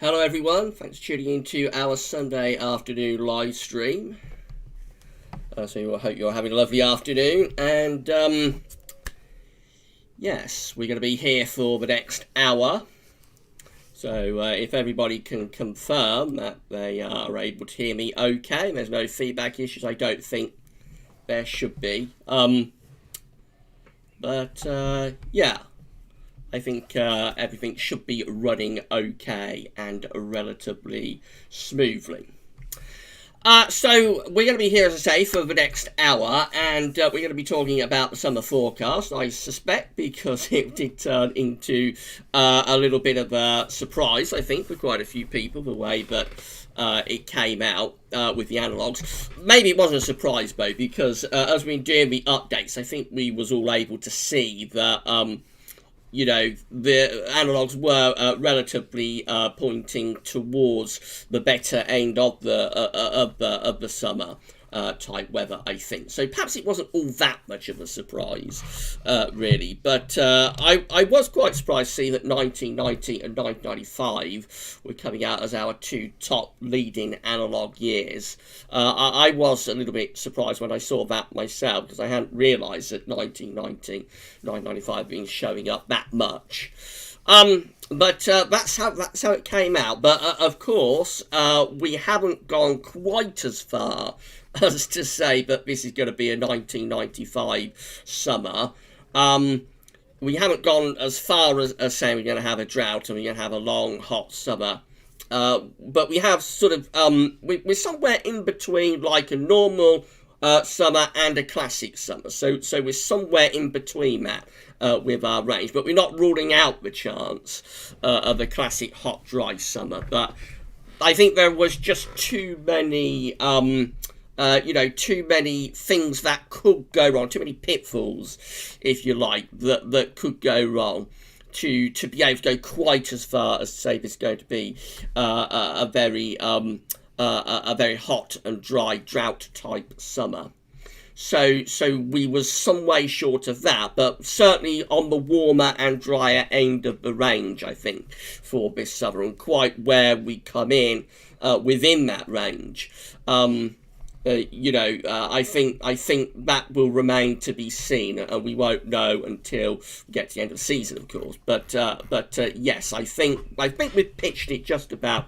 Hello everyone, thanks for tuning in to our Sunday afternoon live stream. So I hope you're having a lovely afternoon, and yes, we're going to be here for the next hour. So if everybody can confirm that they are able to hear me okay, and there's no feedback issues, I don't think there should be. Yeah. I think everything should be running okay and relatively smoothly. So we're going to be here, as I say, for the next hour, and we're going to be talking about the summer forecast, I suspect, because it did turn into a little bit of a surprise, I think, for quite a few people, the way that it came out with the analogues. Maybe it wasn't a surprise, though, because as we've been doing the updates, I think we was all able to see that the analogues were relatively pointing towards the better end of the summer type weather, I think. So perhaps it wasn't all that much of a surprise, really. But I was quite surprised to see that 1990 and 1995 were coming out as our two top leading analogue years. I was a little bit surprised when I saw that myself, because I hadn't realised that 1990, 1995 been showing up that much. But that's how it came out. But of course, we haven't gone quite as far as to say that this is going to be a 1995 summer. We haven't gone as far as saying we're going to have a drought and we're going to have a long, hot summer. But we have sort of, we're somewhere in between like a normal summer and a classic summer. So we're somewhere in between that with our range. But we're not ruling out the chance of a classic hot, dry summer. But I think there was just too many too many things that could go wrong, too many pitfalls, if you like, that could go wrong to be able to go quite as far as say this is going to be a very hot and dry drought type summer. So we was some way short of that, but certainly on the warmer and drier end of the range, I think, for this summer, and quite where we come in within that range. I think that will remain to be seen, and we won't know until we get to the end of the season, of course. But yes, I think we've pitched it just about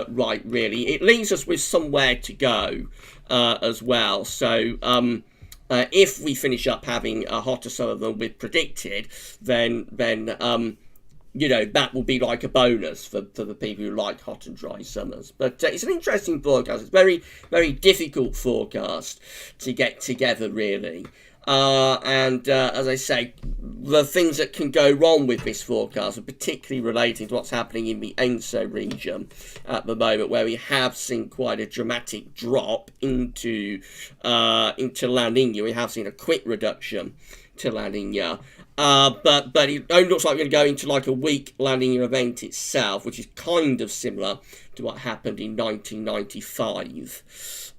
right, really. It leaves us with somewhere to go as well. So if we finish up having a hotter summer than we've predicted, then that will be like a bonus for the people who like hot and dry summers. But it's an interesting forecast. It's very, very difficult forecast to get together, really. And as I say, the things that can go wrong with this forecast are particularly relating to what's happening in the ENSO region at the moment, where we have seen quite a dramatic drop into La Nina. We have seen a quick reduction to La Nina. But it only looks like we're going to go into like a weak La Nina event itself, which is kind of similar to what happened in 1995.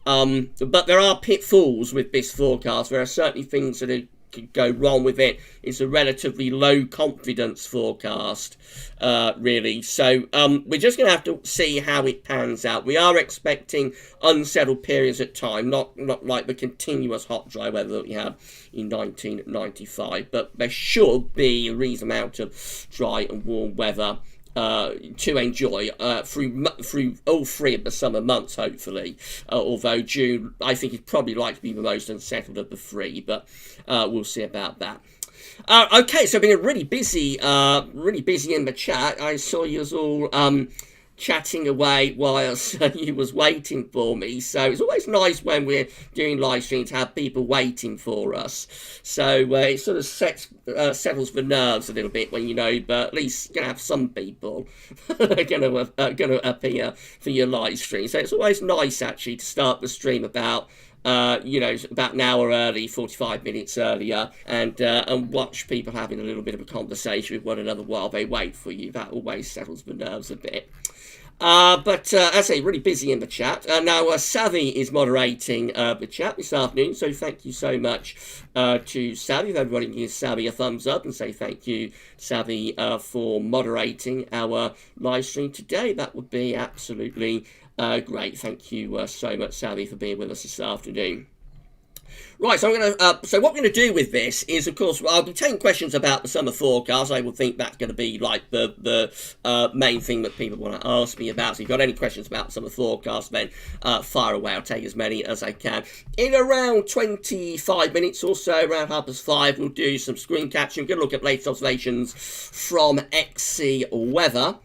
But there are pitfalls with this forecast. There are certainly things that could go wrong with it. It's a relatively low confidence forecast, really. So we're just going to have to see how it pans out. We are expecting unsettled periods at time, not like the continuous hot, dry weather that we had in 1995. But there should be a reasonable amount of dry and warm weather to enjoy through all three of the summer months, hopefully. Although June, I think, is probably likely to be the most unsettled of the three, but we'll see about that. Okay, so been really busy in the chat. I saw you all chatting away whilst you was waiting for me. So it's always nice when we're doing live streams to have people waiting for us. So it sort of settles the nerves a little bit when but at least you're going to have some people that are going to appear for your live stream. So it's always nice actually to start the stream about about an hour early, 45 minutes earlier, and watch people having a little bit of a conversation with one another while they wait for you. That always settles the nerves a bit. But as I say, really busy in the chat. Now, Savvy is moderating the chat this afternoon, so thank you so much to Savvy. If everybody can give Savvy a thumbs up and say thank you, Savvy, for moderating our live stream today, that would be absolutely great. Thank you so much, Savvy, for being with us this afternoon. Right, so I'm going to. So what we're going to do with this is, of course, I'll be taking questions about the summer forecast. I would think that's going to be like the main thing that people want to ask me about. So if you've got any questions about the summer forecast, then fire away. I'll take as many as I can. In around 25 minutes or so, around 5:30, we'll do some screen capturing. We're going to look at latest observations from XC weather.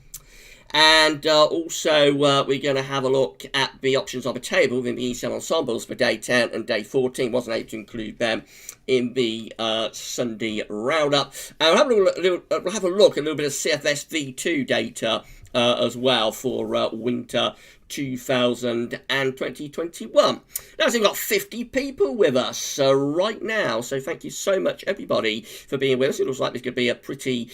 And also, we're going to have a look at the options on the table within the ECM ensembles for day 10 and day 14. Wasn't able to include them in the Sunday roundup. And we'll have a look at a little bit of CFS V2 data as well for winter 2000 and 2021. Now, so we've got 50 people with us right now, so thank you so much, everybody, for being with us. It looks like it's going to be a pretty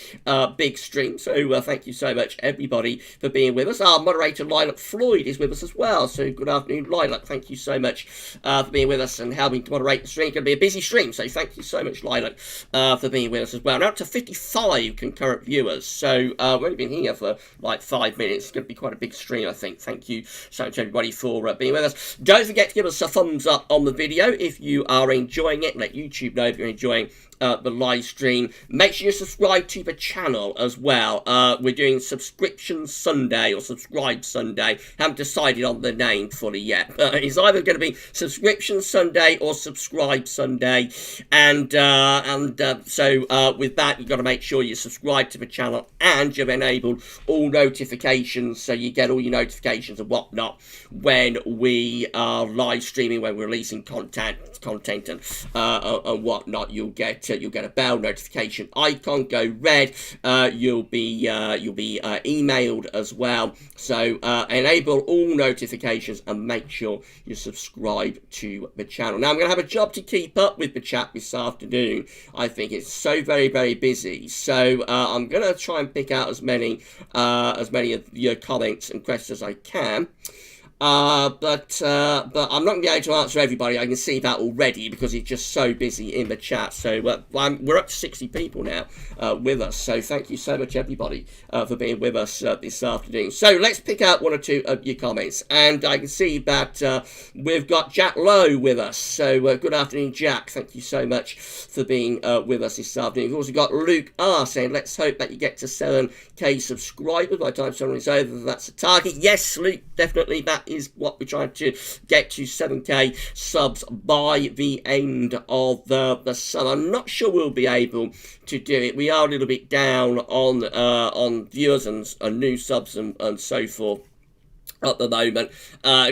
big stream, so thank you so much, everybody, for being with us. Our moderator, Lilac Floyd, is with us as well, so good afternoon, Lilac. Thank you so much for being with us and helping to moderate the stream. It's going to be a busy stream, so thank you so much, Lilac, for being with us as well. Now, up to 55 concurrent viewers, so we've only been here for like 5 minutes. It's going to be quite a big stream, I think. Thank you so much, everybody, for being with us. Don't forget to give us a thumbs up on the video if you are enjoying it. Let YouTube know if you're enjoying the live stream. Make sure you subscribe to the channel as well. We're doing Subscription Sunday or Subscribe Sunday. Haven't decided on the name fully yet. It's either going to be Subscription Sunday or Subscribe Sunday. And so with that, you've got to make sure you subscribe to the channel and you've enabled all notifications so you get all your notifications and whatnot when we are live streaming, when we're releasing content and whatnot. You'll get a bell notification icon go red. You'll be emailed as well. So enable all notifications and make sure you subscribe to the channel. Now I'm going to have a job to keep up with the chat this afternoon. I think it's so very, very busy. So I'm going to try and pick out as many of your comments and questions as I can. But I'm not going to be able to answer everybody. I can see that already because it's just so busy in the chat. So we're up to 60 people now with us. So thank you so much, everybody, for being with us this afternoon. So let's pick out one or two of your comments. And I can see that we've got Jack Lowe with us. So good afternoon, Jack. Thank you so much for being with us this afternoon. We've also got Luke R saying, let's hope that you get to 7K subscribers by the time someone is over. That's a target. Yes, Luke, definitely. That is what we're trying to get to, 7K subs by the end of the summer. I'm not sure we'll be able to do it. We are a little bit down on viewers and new subs and so forth at the moment,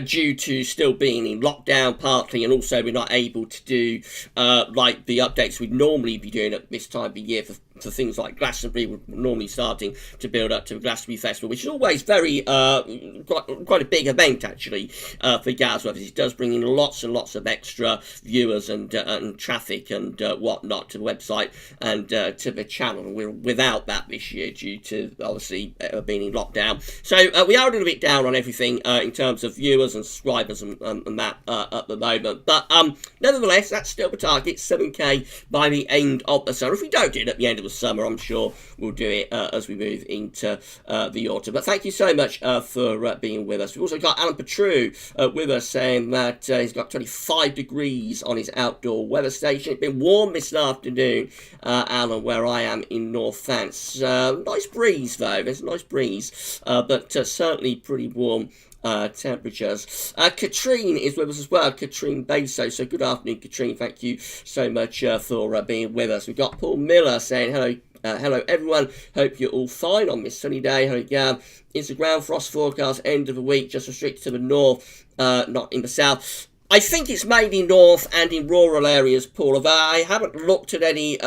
due to still being in lockdown partly, and also we're not able to do like the updates we'd normally be doing at this time of the year for things like Glastonbury. We're normally starting to build up to the Glastonbury Festival, which is always very quite a big event actually for Gasworth. It does bring in lots and lots of extra viewers and traffic and whatnot to the website and to the channel. And we're without that this year due to obviously being in lockdown. So we are a little bit down on everything in terms of viewers and subscribers and that at the moment. But nevertheless, that's still the target, 7K by the end of the summer. If we don't do it at the end of the summer, I'm sure we'll do it as we move into the autumn. But thank you so much for being with us. We've also got Alan Petru with us saying that he's got 25 degrees on his outdoor weather station. It's been warm this afternoon, Alan, where I am in Northants. Nice breeze though, there's a nice breeze, but certainly pretty warm temperatures. Katrine is with us as well, Katrine Baso. So good afternoon, Katrine. Thank you so much for being with us. We've got Paul Miller saying hello. Hello everyone, hope you're all fine on this sunny day. Hello Gav. It's a ground frost forecast, end of the week, just restricted to the north, not in the south. I think it's mainly north and in rural areas, Paul. Although I haven't looked at any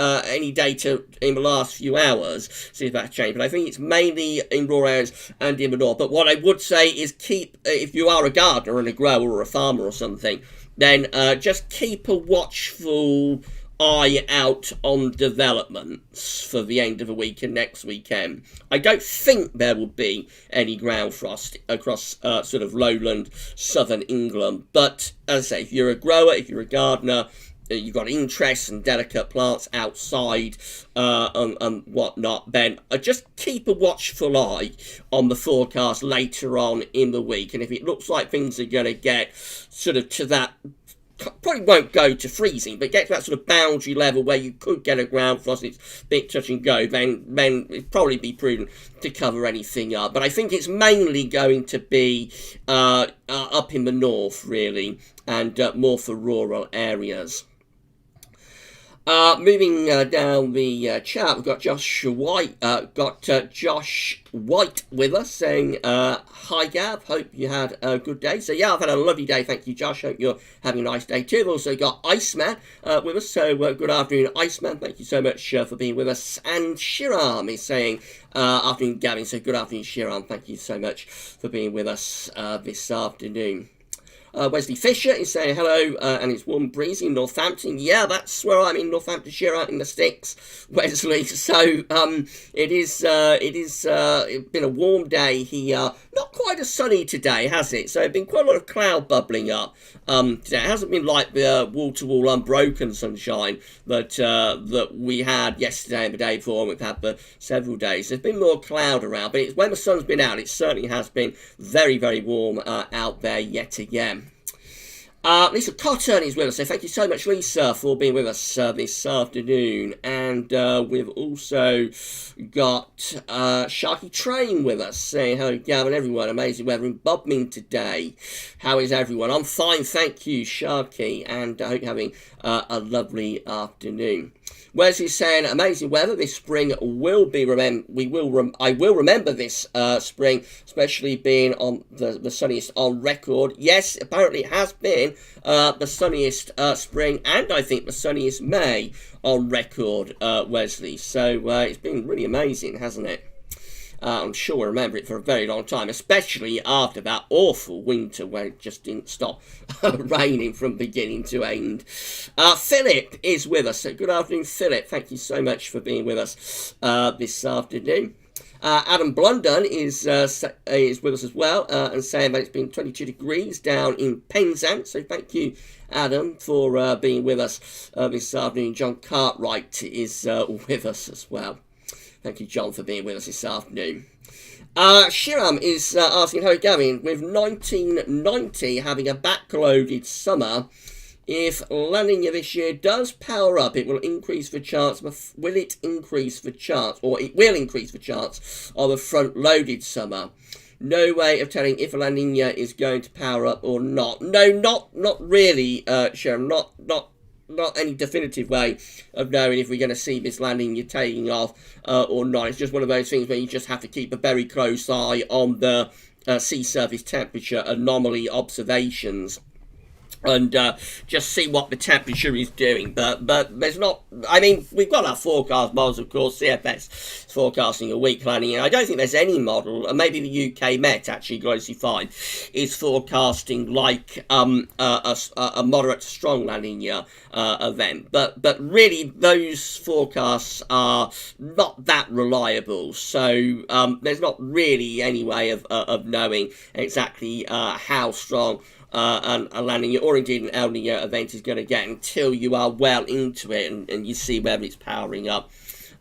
data in the last few hours, see if that's changed. But I think it's mainly in rural areas and in the north. But what I would say is keep, if you are a gardener and a grower or a farmer or something, then just keep a watchful eye out on developments for the end of the week and next weekend. I don't think there will be any ground frost across sort of lowland southern England, but as I say, if you're a grower, if you're a gardener, you've got interests and delicate plants outside and whatnot, then just keep a watchful eye on the forecast later on in the week. And if it looks like things are going to get sort of to that, probably won't go to freezing, but get to that sort of boundary level where you could get a ground frost, it's a bit touch and go, then it'd probably be prudent to cover anything up. But I think it's mainly going to be up in the north, really, and more for rural areas. Moving down the chat, we've got Josh White with us saying, hi Gav, hope you had a good day. So yeah, I've had a lovely day, thank you Josh, hope you're having a nice day too. We've also got Iceman with us, so good afternoon Iceman, thank you so much for being with us. And Shiram is saying, afternoon Gavin, so good afternoon Shiram, thank you so much for being with us this afternoon. Wesley Fisher is saying hello, and it's warm breezy in Northampton. Yeah, that's where I'm in Northamptonshire, out in the sticks, Wesley. So it's been a warm day here. Not quite as sunny today, has it? So it's been quite a lot of cloud bubbling up today. It hasn't been like the wall-to-wall unbroken sunshine that we had yesterday and the day before, and we've had for several days. There's been more cloud around, but when the sun's been out, it certainly has been very, very warm out there yet again. Lisa Cotton is with us, so thank you so much, Lisa, for being with us this afternoon. And we've also got Sharky Train with us, saying hello, Gavin, everyone. Amazing weather in Bodmin today. How is everyone? I'm fine, thank you, Sharky, and I hope you're having a lovely afternoon. Wesley's saying amazing weather this spring will be I will remember this spring, especially being on the sunniest on record. Yes, apparently it has been the sunniest spring, and I think the sunniest May on record, Wesley. So it's been really amazing, hasn't it? I'm sure we'll remember it for a very long time, especially after that awful winter where it just didn't stop raining from beginning to end. Philip is with us. So good afternoon, Philip. Thank you so much for being with us this afternoon. Adam Blunden is with us as well, and saying that it's been 22 degrees down in Penzance. So thank you, Adam, for being with us this afternoon. John Cartwright is with us as well. Thank you, John, for being with us this afternoon. Shiram is asking, hello, Gavin, with 1990 having a backloaded summer, if La Nina this year does power up, it will increase the chance. Will it increase the chance, or it will increase the chance of a front-loaded summer? No way of telling if La Nina is going to power up or not. No, not really, Shiram. Not any definitive way of knowing if we're going to see this La Nina taking off or not. It's just one of those things where you just have to keep a very close eye on the sea surface temperature anomaly observations and just see what the temperature is doing. But there's not, I mean, we've got our forecast models, of course. CFS is forecasting a weak La Nina. I don't think there's any model, and maybe the UK Met, actually, globally fine, is forecasting like a moderate to strong La Nina event. But really, those forecasts are not that reliable. So there's not really any way of knowing exactly how strong and a La Nina or indeed an El Nino event is going to get until you are well into it and you see whether it's powering up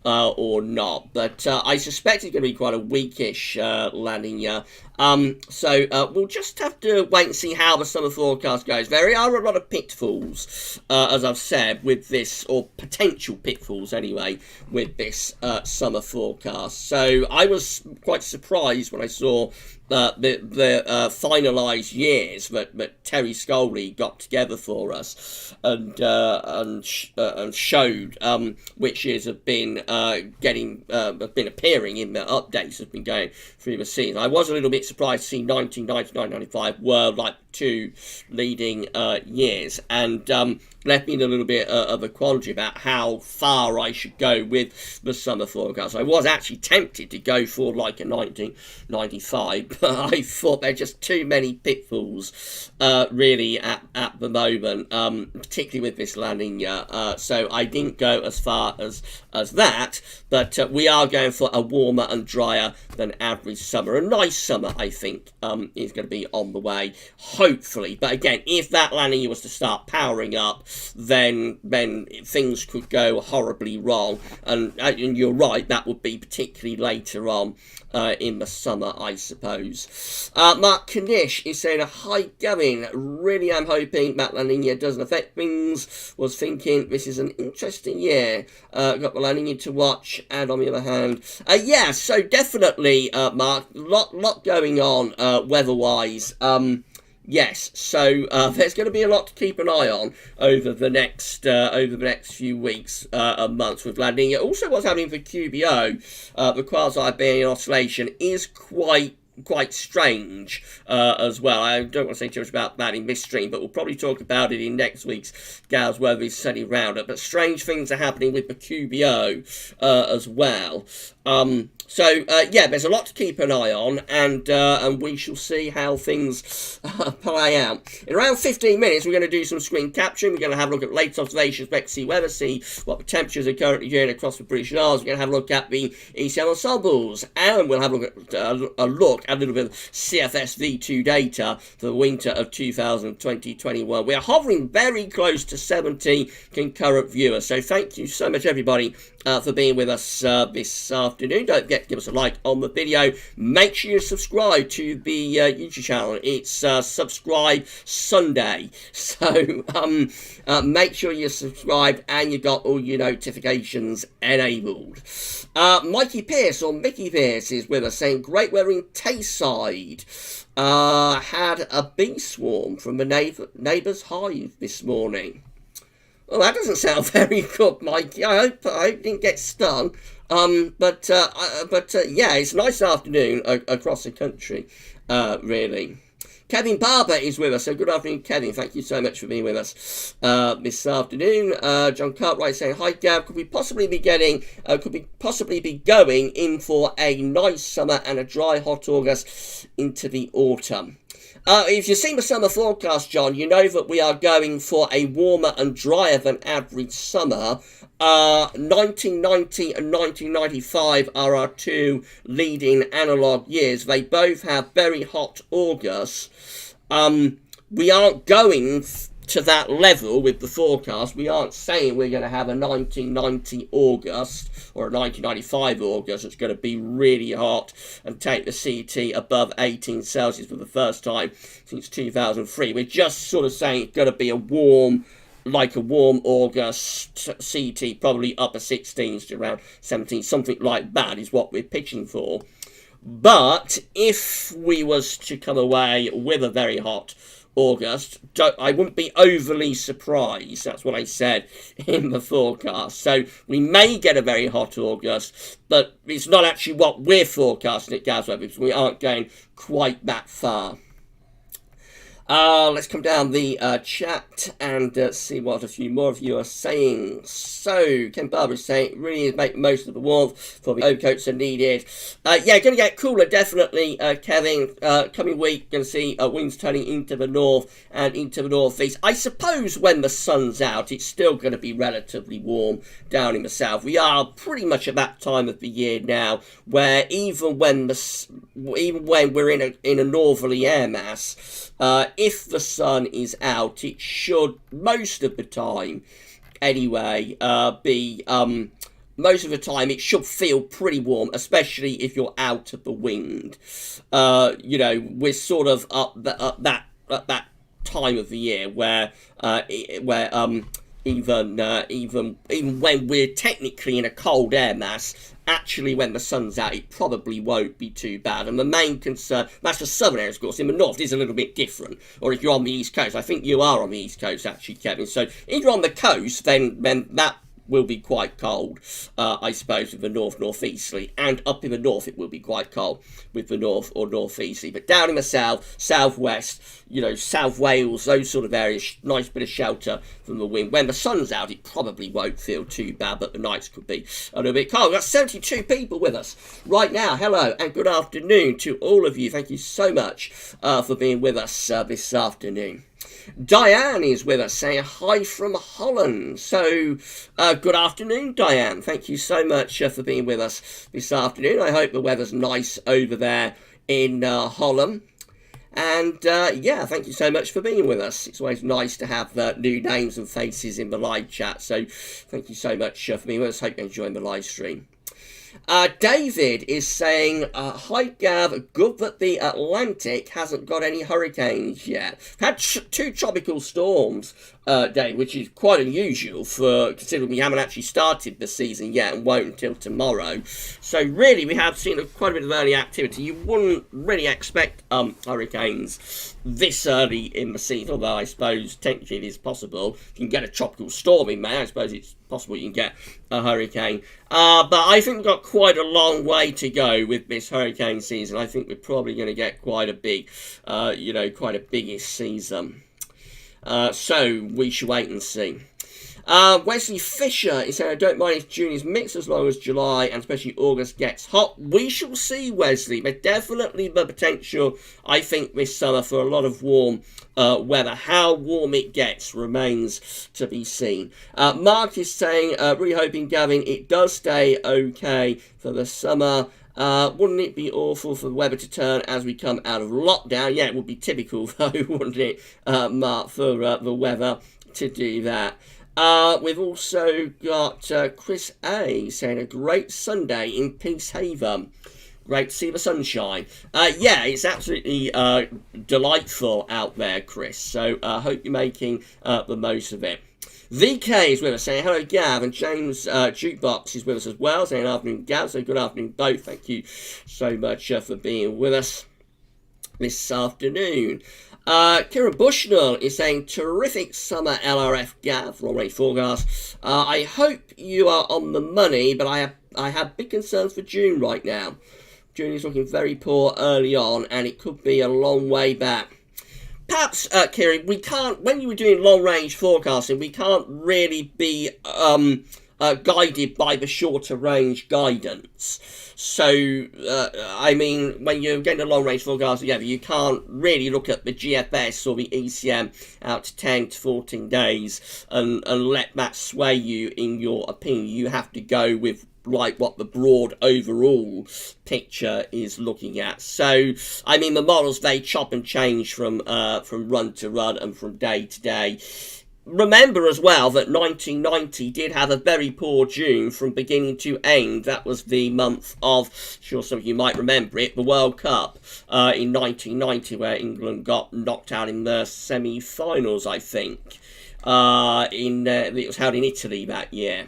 or not. But I suspect it's going to be quite a weakish La Nina. So we'll just have to wait and see how the summer forecast goes. There are a lot of pitfalls, as I've said, with this, or potential pitfalls anyway, with this summer forecast. So I was quite surprised when I saw the finalised years that Terry Scully got together for us and showed which years have been appearing in the updates have been going through the season. I was a little bit surprised to see 1999, 95 were like two leading years, and left me in a little bit of a quandary about how far I should go with the summer forecast. I was actually tempted to go for like a 1995, but I thought there are just too many pitfalls, really, at the moment, particularly with this La Nina. So I didn't go as far as that, but we are going for a warmer and drier than average summer. A nice summer, I think, is going to be on the way, hopefully. But again, if that La Nina was to start powering up, then things could go horribly wrong. And you're right, that would be particularly later on in the summer, I suppose. Mark Kanish is saying, hi Gavin, really am hoping that La Nina doesn't affect things. Was thinking this is an interesting year. Got the La Nina to watch, and on the other hand, yeah, so definitely, Mark, lot going on weather-wise. Yes, so there's going to be a lot to keep an eye on over the next few weeks and months with La Nina. Also, what's happening for QBO, the quasi-Baryon oscillation, is quite strange as well. I don't want to say too much about that in this stream, but we'll probably talk about it in next week's Gals Weather is Sunny Roundup. But strange things are happening with the QBO as well. So yeah, there's a lot to keep an eye on, and we shall see how things play out. In around 15 minutes, we're going to do some screen capturing. We're going to have a look at latest observations, expect to see weather, see what the temperatures are currently doing across the British Isles. We're going to have a look at the ECM ensembles, and we'll have a look at a little bit of CFS V2 data for the winter of 2020-21. We're hovering very close to 70 concurrent viewers, so thank you so much, everybody, for being with us this afternoon. Don't forget to give us a like on the video. Make sure you subscribe to the YouTube channel. It's Subscribe Sunday. So make sure you're subscribed and you got all your notifications enabled. Mikey Pierce, or Mickey Pierce, is with us saying, great weather in Tayside. Had a bee swarm from the neighbour's hive this morning. Well, that doesn't sound very good, Mikey. I hope you didn't get stung. But yeah, it's a nice afternoon across the country, really. Kevin Barber is with us, so good afternoon, Kevin. Thank you so much for being with us this afternoon. John Cartwright saying, hi Gav, could we possibly be going in for a nice summer and a dry, hot August into the autumn? If you've seen the summer forecast, John, you know that we are going for a warmer and drier than average summer. 1990 and 1995 are our two leading analogue years. They both have very hot Augusts. We aren't going to that level with the forecast. We aren't saying we're going to have a 1990 August or a 1995 August that's going to be really hot and take the CT above 18 Celsius for the first time since 2003. We're just sort of saying it's going to be a warm August CT, probably upper 16s to around 17, something like that is what we're pitching for. But if we was to come away with a very hot August, I wouldn't be overly surprised. That's what I said in the forecast. So we may get a very hot August, but it's not actually what we're forecasting at Gazweb, because we aren't going quite that far. Let's come down the chat and see what a few more of you are saying. So, Ken Barber is saying, really make most of the warmth for the overcoats are needed. Yeah, going to get cooler, definitely, Kevin. Coming week, going to see winds turning into the north and into the northeast. I suppose when the sun's out, it's still going to be relatively warm down in the south. We are pretty much at that time of the year now, where even when we're in a northerly air mass, if the sun is out, it should, most of the time anyway, most of the time it should feel pretty warm, especially if you're out of the wind. You know, we're sort of up that time of the year where even when we're technically in a cold air mass, actually when the sun's out, it probably won't be too bad. And the main concern, that's the southern areas, of course. In the north, it's a little bit different. Or if you're on the east coast, I think you are on the east coast, actually, Kevin. So if you're on the coast, then that will be quite cold, I suppose, with the north-northeasterly, and up in the north it will be quite cold with the north or northeasterly. But down in the south, southwest, South Wales, those sort of areas, nice bit of shelter from the wind. When the sun's out, it probably won't feel too bad, but the nights could be a little bit cold. We've got 72 people with us right now. Hello and good afternoon to all of you. Thank you so much for being with us this afternoon. Diane is with us saying hi from Holland. So, good afternoon, Diane. Thank you so much for being with us this afternoon. I hope the weather's nice over there in Holland. And yeah, thank you so much for being with us. It's always nice to have new names and faces in the live chat. So, thank you so much for being with us. Hope you're enjoying the live stream. David is saying, hi Gav, good that the Atlantic hasn't got any hurricanes yet. Had two tropical storms, Dave, which is quite unusual for considering we haven't actually started the season yet and won't until tomorrow. So really we have seen quite a bit of early activity. You wouldn't really expect hurricanes this early in the season, although I suppose technically it is possible. If you can get a tropical storm in May, I suppose it's possible you can get a hurricane. But I think we've got quite a long way to go with this hurricane season. I think we're probably going to get quite a big, quite a biggish season. So we shall wait and see. Wesley Fisher is saying, I don't mind if June is mixed as long as July and especially August gets hot. We shall see, Wesley. But definitely the potential, I think, this summer for a lot of warm weather. How warm it gets remains to be seen. Mark is saying, really hoping, Gavin, it does stay okay for the summer. Wouldn't it be awful for the weather to turn as we come out of lockdown? Yeah, it would be typical, though, wouldn't it, Mark, for the weather to do that. We've also got Chris A saying a great Sunday in Peacehaven. Great to see the sunshine. Yeah, it's absolutely delightful out there, Chris. So I hope you're making the most of it. VK is with us saying hello, Gav, and James Jukebox is with us as well saying afternoon, Gav. So good afternoon, both. Thank you so much for being with us this afternoon. Kieran Bushnell is saying terrific summer LRF Gav, long range forecast. I hope you are on the money, but I have big concerns for June right now. June is looking very poor early on, and it could be a long way back. Perhaps, Kieran, we can't, when you were doing long range forecasting, we can't really be guided by the shorter range guidance. So, I mean, when you're getting a long range forecast together, you can't really look at the GFS or the ECM out to 10 to 14 days and let that sway you in your opinion. You have to go with like what the broad overall picture is looking at. So, I mean, the models, they chop and change from run to run and from day to day. Remember as well that 1990 did have a very poor June from beginning to end. That was the month of, sure some of you might remember it, the World Cup in 1990, where England got knocked out in the semi-finals, I think. It was held in Italy that year.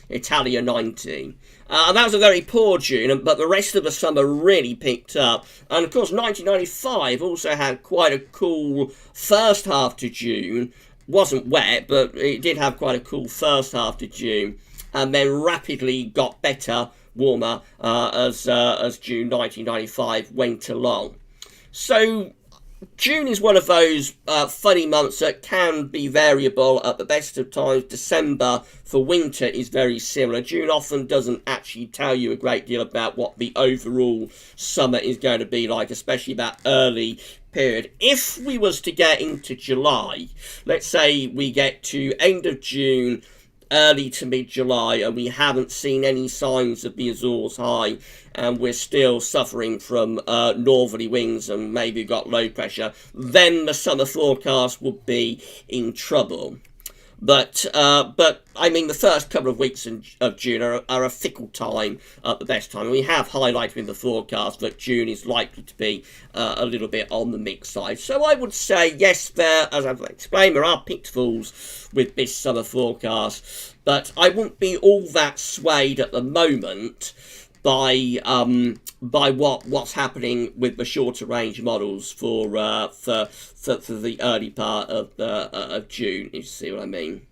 Italia 90. And that was a very poor June, but the rest of the summer really picked up. And of course 1995 also had quite a cool first half to June. Wasn't wet, but it did have quite a cool first half to June, and then rapidly got better, warmer as June 1995 went along. So June is one of those funny months that can be variable at the best of times. December for winter is very similar. June often doesn't actually tell you a great deal about what the overall summer is going to be like, especially that early period. If we was to get into July, let's say we get to end of June, early to mid-July, and we haven't seen any signs of the Azores high, and we're still suffering from northerly winds and maybe got low pressure, then the summer forecast would be in trouble. But I mean, the first couple of weeks of June are a fickle time at the best time. We have highlighted in the forecast that June is likely to be a little bit on the mixed side. So I would say, yes, there, as I've explained, there are pitfalls with this summer forecast, but I wouldn't be all that swayed at the moment by what's happening with the shorter range models for the early part of June, if you see what I mean.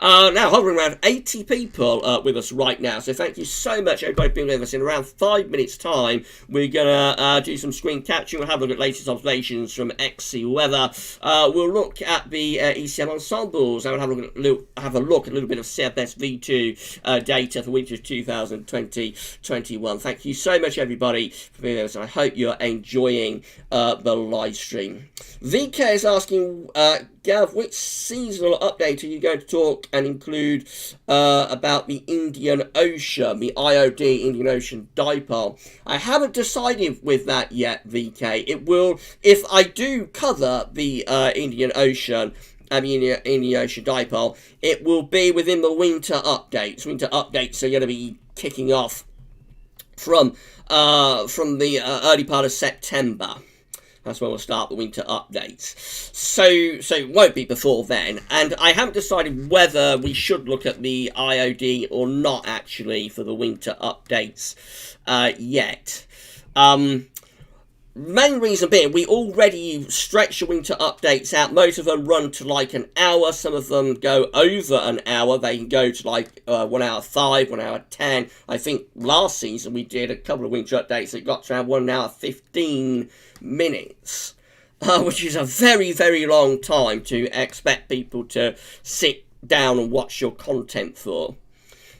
Now hovering around 80 people with us right now, so thank you so much everybody for being with us. In around 5 minutes time we're gonna do some screen capturing. We'll have a look at latest observations from XC weather. We'll look at the ECM ensembles and we'll have a look at a little bit of CFS V2 data for winter 2020-21. Thank you so much everybody for being with us, and I hope you're enjoying the live stream. VK is asking, Gav, which seasonal update are you going to talk and include about the Indian Ocean, the IOD Indian Ocean dipole? I haven't decided with that yet, VK. It will, if I do cover the Indian Ocean and the Indian Ocean dipole, it will be within the winter updates. Winter updates are going to be kicking off from the early part of September. That's when we'll start the winter updates. So it won't be before then. And I haven't decided whether we should look at the IOD or not, actually, for the winter updates yet. Main reason being, we already stretch the winter updates out. Most of them run to like an hour. Some of them go over an hour. They can go to like 1 hour 5, 1 hour 10. I think last season we did a couple of winter updates that got to around 1 hour 15 minutes, which is a very, very long time to expect people to sit down and watch your content for.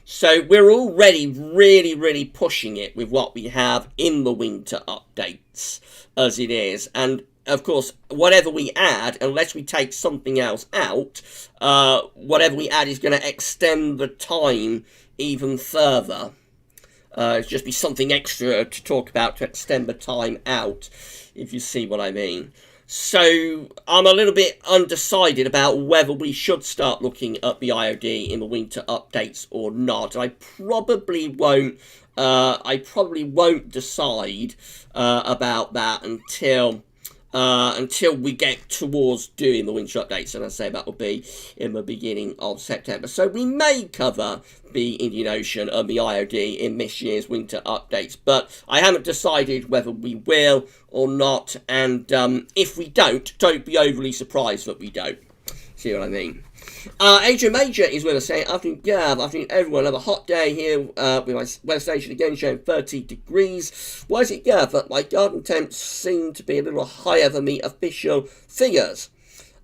So we're already really, really pushing it with what we have in the winter updates as it is. And of course, whatever we add, unless we take something else out, whatever we add is going to extend the time even further. It's just be something extra to talk about to extend the time out, if you see what I mean. So I'm a little bit undecided about whether we should start looking at the IOD in the winter updates or not. I probably won't decide about that until we get towards doing the winter updates, and I say that will be in the beginning of September. So we may cover the Indian Ocean and the IOD in this year's winter updates, but I haven't decided whether we will or not, and if we don't be overly surprised that we don't. See what I mean? Adrian Major is with us saying, afternoon Gav, afternoon everyone, another hot day here with my weather station again showing 30 degrees. Why is it, Gav, that my garden temps seem to be a little higher than the official figures?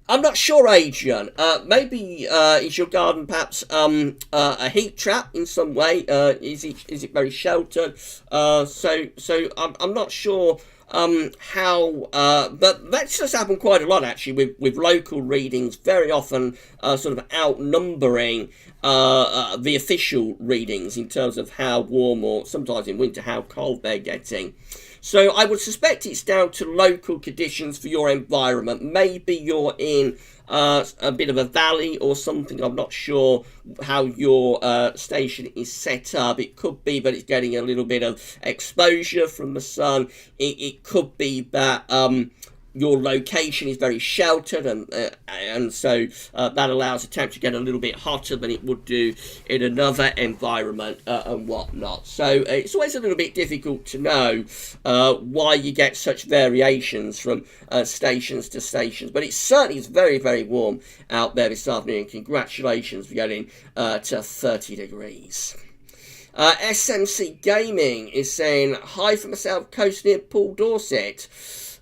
I'm not sure, Adrian. Maybe is your garden perhaps a heat trap in some way? Is it very sheltered? So I'm not sure but that's just happened quite a lot actually with local readings very often sort of outnumbering the official readings in terms of how warm, or sometimes in winter how cold they're getting. So I would suspect it's down to local conditions for your environment. Maybe you're in a bit of a valley or something. I'm not sure how your station is set up. It could be that it's getting a little bit of exposure from the sun. It could be that your location is very sheltered, and so that allows the temperature to get a little bit hotter than it would do in another environment and whatnot. So it's always a little bit difficult to know why you get such variations from stations to stations. But it certainly is very, very warm out there this afternoon. Congratulations for getting to 30 degrees. SMC Gaming is saying, hi from the south coast near Paul Dorset.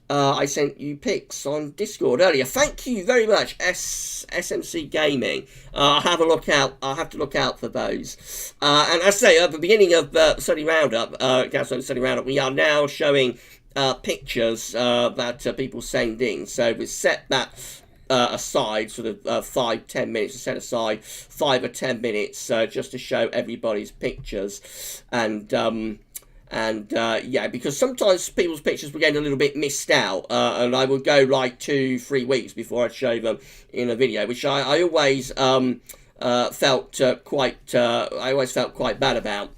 I sent you pics on Discord earlier. Thank you very much, SMC Gaming. I'll have to look out for those. And as I say, at the beginning of Study Roundup, Study Roundup, we are now showing pictures that people send in. So we've set that aside, sort of 5-10 minutes to set aside 5 or 10 minutes just to show everybody's pictures. And yeah, because sometimes people's pictures were getting a little bit missed out, and I would go like 2-3 weeks before I'd show them in a video, which I always felt quite bad about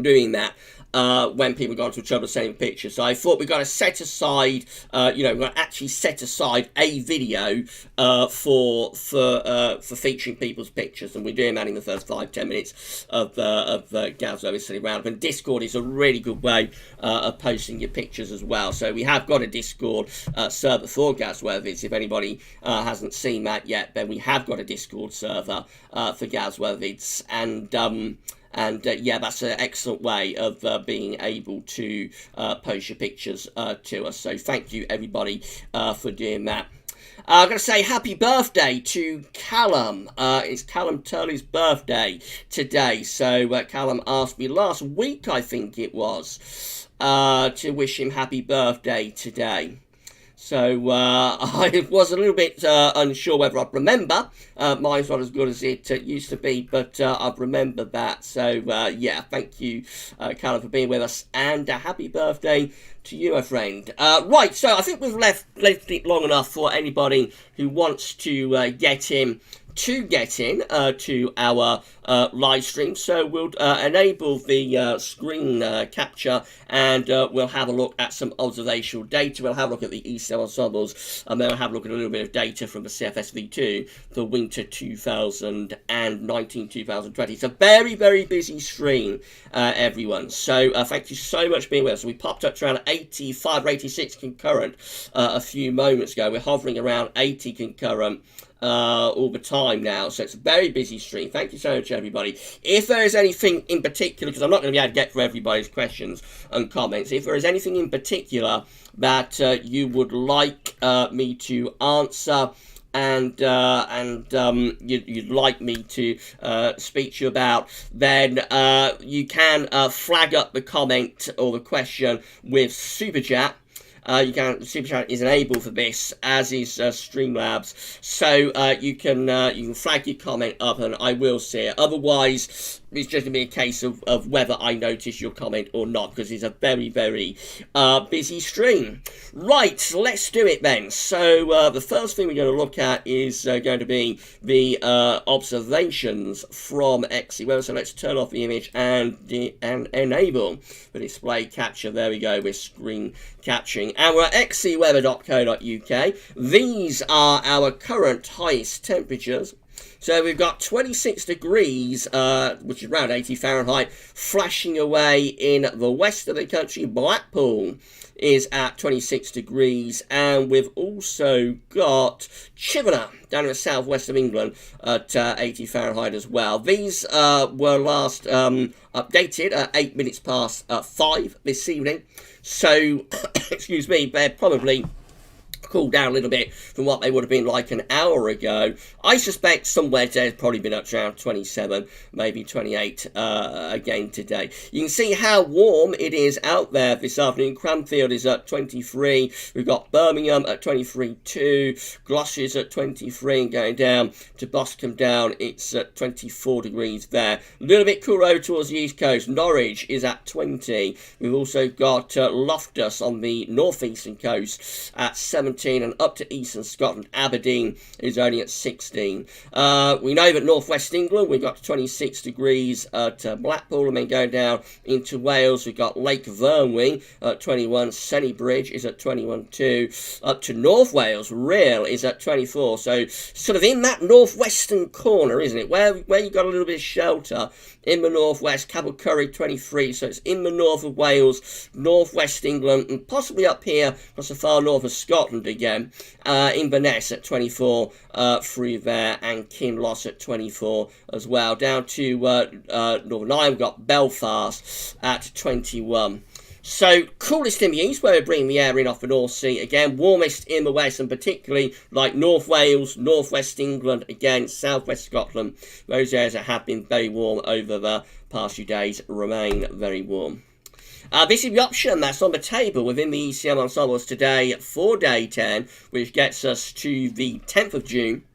doing that. when people go onto trouble sending pictures. So I thought we've got to set aside, we've got to actually set aside a video for featuring people's pictures, and we're doing that in the first 5-10 minutes of Gav's Silly Roundup. And Discord is a really good way of posting your pictures as well. So we have got a Discord server for Gav's Weathervids. If anybody hasn't seen that yet, then we have got a Discord server for Gav's Weathervids, and yeah, that's an excellent way of being able to post your pictures to us. So thank you, everybody, for doing that. I'm going to say happy birthday to Callum. It's Callum Turley's birthday today. So Callum asked me last week, I think it was, to wish him happy birthday today. So I was a little bit unsure whether I'd remember. Mine's not as good as it used to be, but I've remembered that. So yeah, thank you, Callum, for being with us, and happy birthday to you, my friend. Right, so I think we've left it long enough for anybody who wants to get in to our live stream. So we'll enable the screen capture, and we'll have a look at some observational data. We'll have a look at the ECM ensembles, and then we'll have a look at a little bit of data from the CFS V2 for winter 2019-2020. It's a very, very busy stream, everyone. So thank you so much for being with us. We popped up to around 85 or 86 concurrent a few moments ago. We're hovering around 80 concurrent all the time now, so it's a very busy stream. Thank you so much, everybody. If there is anything in particular, because I'm not going to be able to get through everybody's questions and comments, if there is anything in particular that you would like me to answer, and you'd like me to speak to you about, then you can flag up the comment or the question with Super Chat. Super Chat is enabled for this, as is Streamlabs. So you can flag your comment up, and I will see it. Otherwise, it's just going to be a case of whether I notice your comment or not, because it's a very, very busy stream. Right, let's do it then. So the first thing we're going to look at is going to be the observations from XE. So let's turn off the image and enable the display capture. There we go, we're screen capturing. And we're at xeweather.co.uk. These are our current highest temperatures. So we've got 26 degrees, which is around 80 Fahrenheit, flashing away in the west of the country. Blackpool is at 26 degrees, and we've also got Chivernor down in the southwest of England at 80 Fahrenheit as well. These were last updated at 8 minutes past 5 this evening. So, excuse me, they're probably cooled down a little bit from what they would have been like an hour ago. I suspect somewhere there's probably been up to around 27, maybe 28 again today. You can see how warm it is out there this afternoon. Cranfield is at 23. We've got Birmingham at 23.2. Gloucester's at 23, and going down to Boscombe Down, it's at 24 degrees there. A little bit cooler over towards the east coast. Norwich is at 20. We've also got Loftus on the northeastern coast at 17, and up to eastern Scotland, Aberdeen is only at 16. We know that northwest England, we've got 26 degrees at Blackpool, and then going down into Wales, we've got Lake Vyrnwy at 21, Sennybridge is at 21.2, up to North Wales, Rhyl is at 24. So sort of in that northwestern corner, isn't it, where you've got a little bit of shelter. In the northwest, Cabell Curry 23, so it's in the north of Wales, northwest England, and possibly up here across the far north of Scotland again. Inverness at 24 through there, and Kinloss at 24 as well. Down to Northern Ireland, we've got Belfast at 21. So, coolest in the east, where we're bringing the air in off the North Sea. Again, warmest in the west, and particularly like North Wales, northwest England, again, southwest Scotland. Those areas that have been very warm over the past few days remain very warm. This is the option that's on the table within the ECM ensembles today for day 10, which gets us to the 10th of June.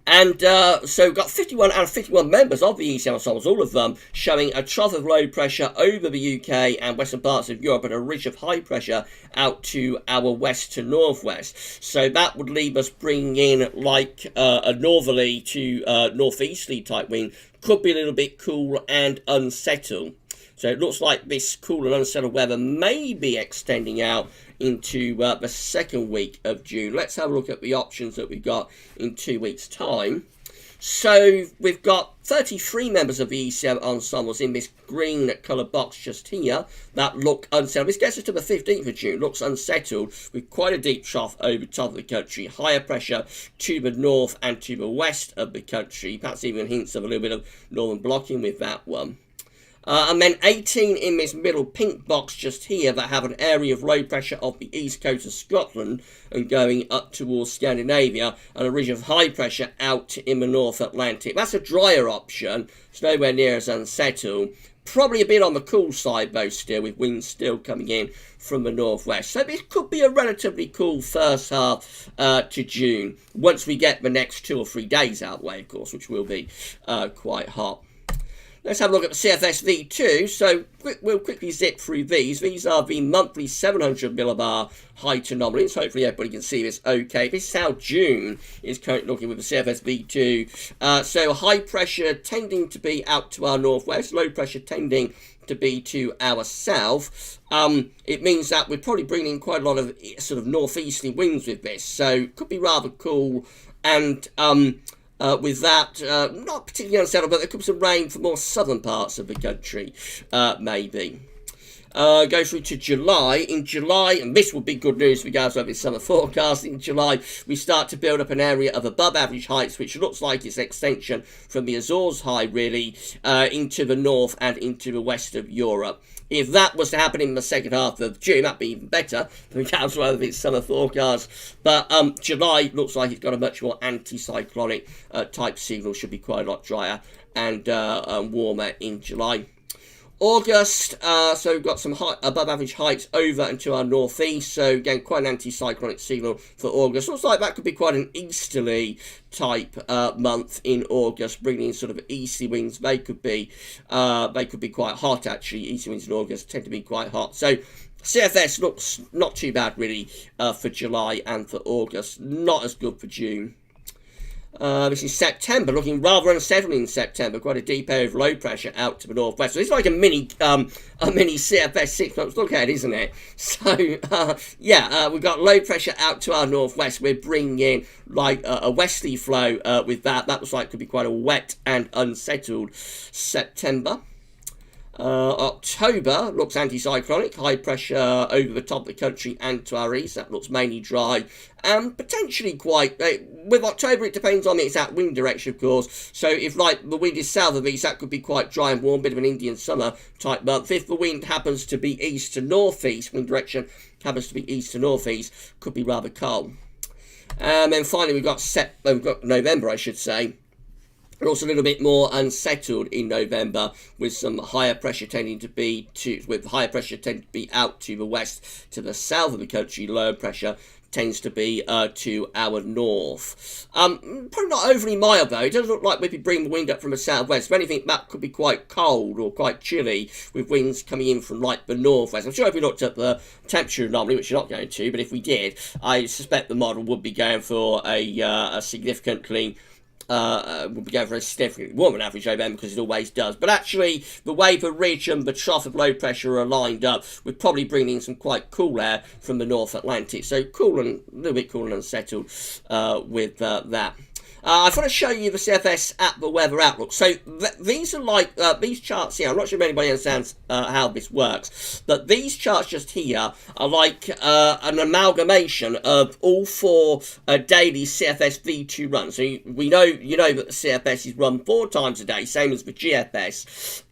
And so we've got 51 out of 51 members of the ECM ensembles, all of them showing a trough of low pressure over the UK and western parts of Europe, and a ridge of high pressure out to our west to northwest. So that would leave us bringing in like a northerly to northeasterly type wind. Could be a little bit cool and unsettled. So it looks like this cool and unsettled weather may be extending out into the second week of June. Let's have a look at the options that we've got in 2 weeks' time. So we've got 33 members of the ECM ensembles in this green colour box just here that look unsettled. This gets us to the 15th of June, looks unsettled with quite a deep trough over top of the country, higher pressure to the north and to the west of the country, perhaps even hints of a little bit of northern blocking with that one. And then 18 in this middle pink box just here that have an area of low pressure off the east coast of Scotland and going up towards Scandinavia, and a region of high pressure out in the North Atlantic. That's a drier option. It's nowhere near as unsettled. Probably a bit on the cool side though still, with winds still coming in from the northwest. So this could be a relatively cool first half to June, once we get the next 2 or 3 days out the way, of course, which will be quite hot. Let's have a look at the CFS V2. So we'll quickly zip through these. These are the monthly 700 millibar height anomalies. Hopefully everybody can see this okay. This is how June is currently looking with the CFS V2. So high pressure tending to be out to our northwest, low pressure tending to be to our south. It means that we're probably bringing in quite a lot of sort of northeasterly winds with this. So it could be rather cool, and with that, not particularly unsettled, but there could be some rain for more southern parts of the country, maybe. Go through to July. In July, and this would be good news with regards to this summer forecast, in July we start to build up an area of above average heights, which looks like it's an extension from the Azores high, really, into the north and into the west of Europe. If that was to happen in the second half of June, that'd be even better with regards to its summer forecast. But July looks like it's got a much more anticyclonic type signal, should be quite a lot drier and warmer in July. August, so we've got some above average heights over and to our northeast, so again quite an anticyclonic signal for August. Looks like that could be quite an easterly type month in August, bringing in sort of easterly winds. They could be quite hot actually. Easterly winds in August tend to be quite hot. So CFS looks not too bad really for July and for August. Not as good for June. This is September, looking rather unsettling in September. Quite a deep area of low pressure out to the northwest. So it's like a mini CFS 6 months look ahead, isn't it? So we've got low pressure out to our northwest. We're bringing in like a westerly flow with that. That looks like could be quite a wet and unsettled September. October looks anticyclonic, high pressure over the top of the country and to our east. That looks mainly dry and potentially quite, with October it depends on the exact wind direction of course, so if like the wind is south of east, that could be quite dry and warm, bit of an Indian summer type month. If the wind happens to be east to northeast, wind direction happens to be east to northeast, could be rather cold. And then finally we've got November, I should say. But also a little bit more unsettled in November, with some higher pressure tending to be out to the west, to the south of the country. Lower pressure tends to be to our north. Probably not overly mild though. It doesn't look like we'd be bringing the wind up from the southwest. If anything, that could be quite cold or quite chilly, with winds coming in from like the northwest. I'm sure if we looked at the temperature anomaly, which you're not going to, but if we did, I suspect the model would be going for a significantly would be going for a significantly warmer average November, because it always does. But actually, the way the ridge and the trough of low pressure are lined up, we're probably bringing in some quite cool air from the North Atlantic. So cool and a little bit cool and unsettled with that. I want to show you the CFS at the weather outlook. So these are like these charts here. I'm not sure if anybody understands how this works, but these charts just here are like an amalgamation of all 4 daily CFS V2 runs. So you know that the CFS is run 4 times a day, same as the GFS.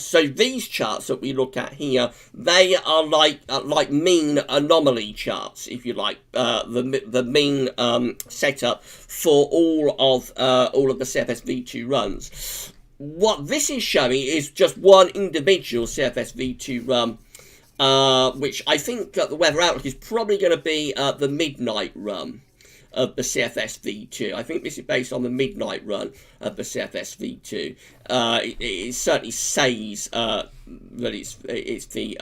So these charts that we look at here, they are like mean anomaly charts, if you like, the mean setup for all of the CFS V2 runs. What this is showing is just one individual CFS V2 run, which I think the weather outlook is probably going to be the midnight run of the CFS V2. I think this is based on the midnight run of the CFS V2. It certainly says that it's the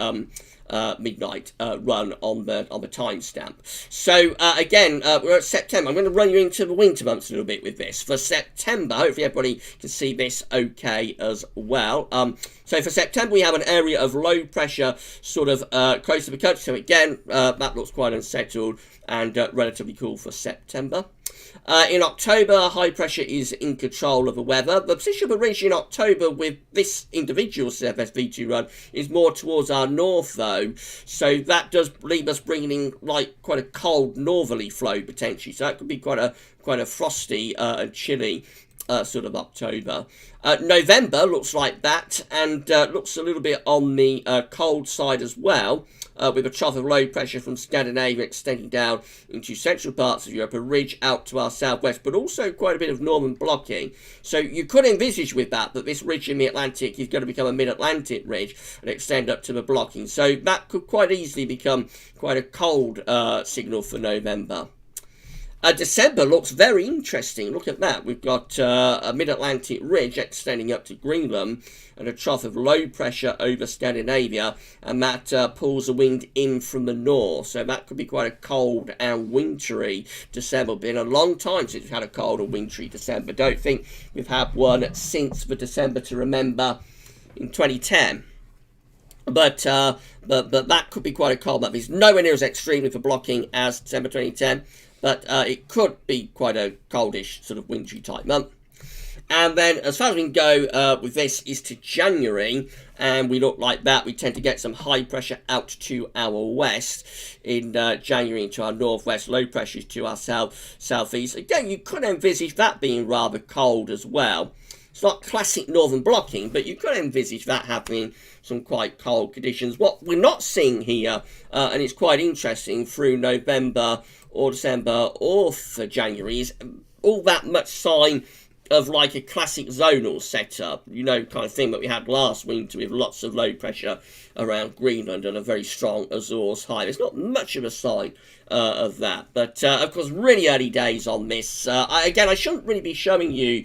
midnight run on the timestamp. So again, we're at September. I'm going to run you into the winter months a little bit with this. For September, hopefully everybody can see this okay as well. So for September, we have an area of low pressure sort of close to the coast. So again, that looks quite unsettled and relatively cool for September. In October, high pressure is in control of the weather. The position of the ridge in October with this individual CFS V2 run is more towards our north, though. So that does leave us bringing in like quite a cold northerly flow potentially. So that could be quite a frosty and chilly sort of October. November looks like that, and looks a little bit on the cold side as well. With a trough of low pressure from Scandinavia extending down into central parts of Europe, a ridge out to our southwest, but also quite a bit of northern blocking. So you could envisage with that this ridge in the Atlantic is going to become a mid-Atlantic ridge and extend up to the blocking. So that could quite easily become quite a cold signal for November. December looks very interesting. Look at that. We've got a mid-Atlantic ridge extending up to Greenland and a trough of low pressure over Scandinavia, and that pulls the wind in from the north. So that could be quite a cold and wintry December. Been a long time since we've had a cold and wintry December. Don't think we've had one since the December to remember in 2010. But that could be quite a cold month. It's nowhere near as extremely for blocking as December 2010. But it could be quite a coldish, sort of wintry type month. And then, as far as we can go with this, is to January. And we look like that. We tend to get some high pressure out to our west in January into our northwest. Low pressures to our southeast. Again, you could envisage that being rather cold as well. It's not classic northern blocking, but you could envisage that happening some quite cold conditions. What we're not seeing here, and it's quite interesting through November or December or for January, is all that much sign of like a classic zonal setup, you know, kind of thing that we had last winter with lots of low pressure around Greenland and a very strong Azores high. There's not much of a sign of that, but of course really early days on this. I shouldn't really be showing you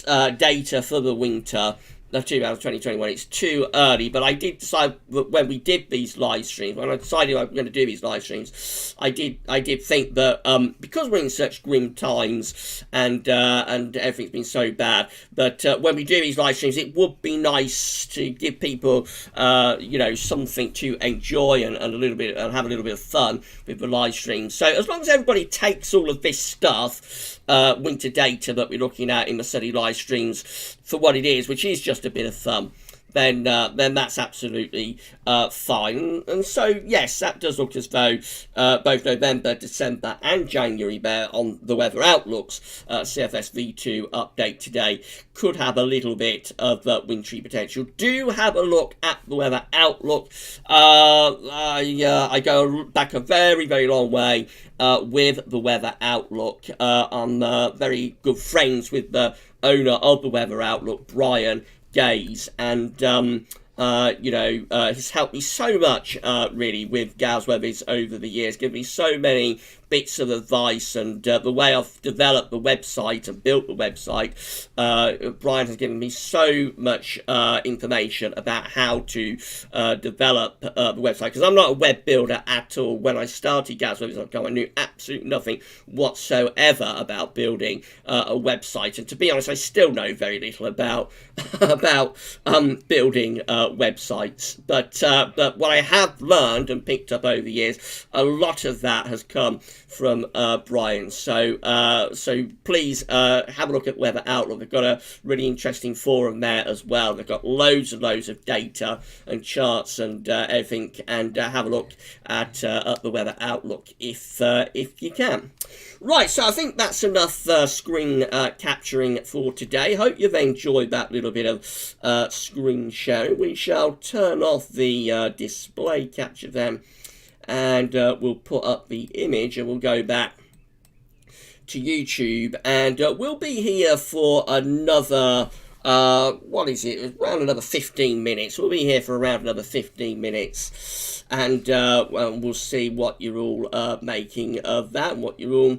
data for the winter of 2021. It's too early, but I did decide that when we did these live streams, when I decided I was going to do these live streams, I did think that because we're in such grim times and everything's been so bad, that when we do these live streams, it would be nice to give people something to enjoy and a little bit and have a little bit of fun with the live streams. So as long as everybody takes all of this stuff, winter data that we're looking at in the study live streams for what it is, which is just a bit of fun, then that's absolutely fine. And so yes, that does look as though both November, December and January there on the weather outlooks CFS V2 update today could have a little bit of wintry potential. Do have a look at the weather outlook. I go back a very, very long way with the weather outlook. I'm very good friends with the owner of the weather outlook, Brian Gaze, and has helped me so much really with Gals Weathers over the years, given me so many bits of advice, and the way I've developed the website and built the website. Brian has given me so much information about how to develop the website, because I'm not a web builder at all. When I started Gals.com, I knew absolutely nothing whatsoever about building a website, and to be honest, I still know very little about building websites. But what I have learned and picked up over the years, a lot of that has come from Brian. So please have a look at Weather Outlook. They've got a really interesting forum there as well. They've got loads and loads of data and charts and everything. And have a look at the Weather Outlook if you can. Right, so I think that's enough screen capturing for today. Hope you've enjoyed that little bit of screen sharing. We shall turn off the display capture then, and we'll put up the image, and we'll go back to YouTube, and we'll be here for another what is it, around another 15 minutes. We'll be here for around another 15 minutes, and we'll see what you're all making of that, and what you're all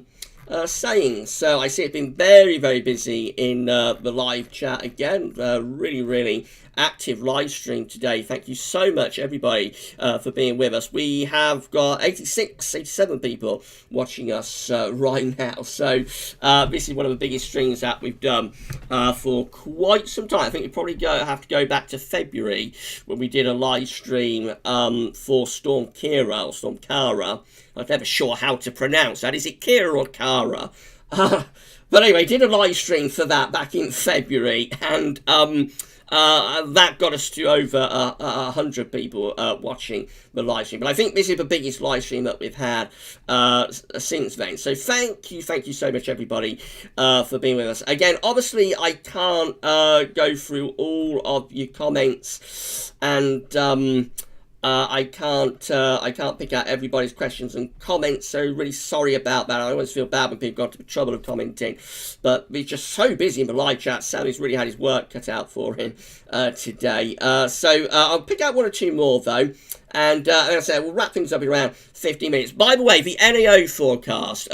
saying. So I see it's been very, very busy in the live chat again. Really, really active live stream today. Thank you so much, everybody, for being with us. We have got 87 people watching us right now. So this is one of the biggest streams that we've done for quite some time. I think we probably have to go back to February when we did a live stream for Storm Kira or Storm Kara. I'm never sure how to pronounce that. Is it Kira or Kara? But anyway, did a live stream for that back in February, and that got us to over 100 people watching the live stream. But I think this is the biggest live stream that we've had since then. So thank you so much, everybody, for being with us. Again, obviously, I can't go through all of your comments, and I can't pick out everybody's questions and comments, so really sorry about that. I always feel bad when people go to the trouble of commenting, but he's just so busy in the live chat. Sammy's really had his work cut out for him today. So I'll pick out one or two more, though. And as I said, we'll wrap things up in around 15 minutes. By the way, the NAO forecast,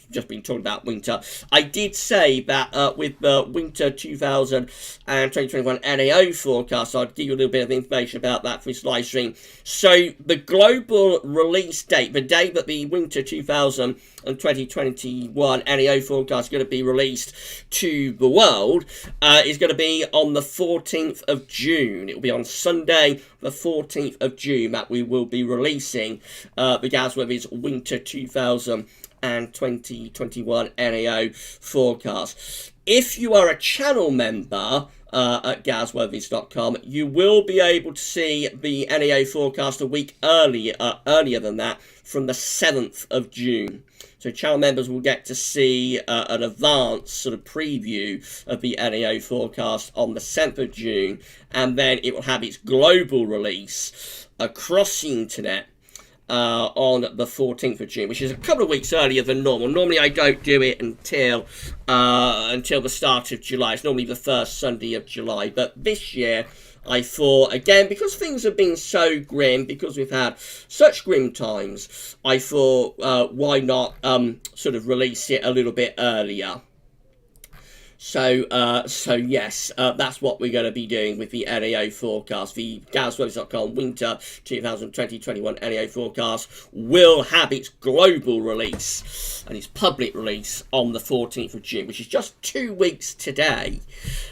just been talking about winter. I did say that with the winter 2021 NAO forecast, I'd give you a little bit of information about that for this live stream. So the global release date, the day that the winter 2021 NAO forecast is going to be released to the world, is going to be on the 14th of June. It will be on Sunday, the 14th of June, that we will be releasing the GWV's winter 2021 NAO forecast. If you are a channel member at GWVs.com, you will be able to see the NAO forecast a week earlier than that, from the 7th of June. So channel members will get to see an advanced sort of preview of the NAO forecast on the 7th of June, and then it will have its global release across the internet on the 14th of June, which is a couple of weeks earlier than normal. Normally I don't do it until the start of July. It's normally the first Sunday of July, but this year I thought, again, because things have been so grim, because we've had such grim times, I thought, why not sort of release it a little bit earlier? So yes, that's what we're going to be doing with the NAO forecast. The GWVs.com winter 2020-21 NAO forecast will have its global release and its public release on the 14th of June, which is just 2 weeks today.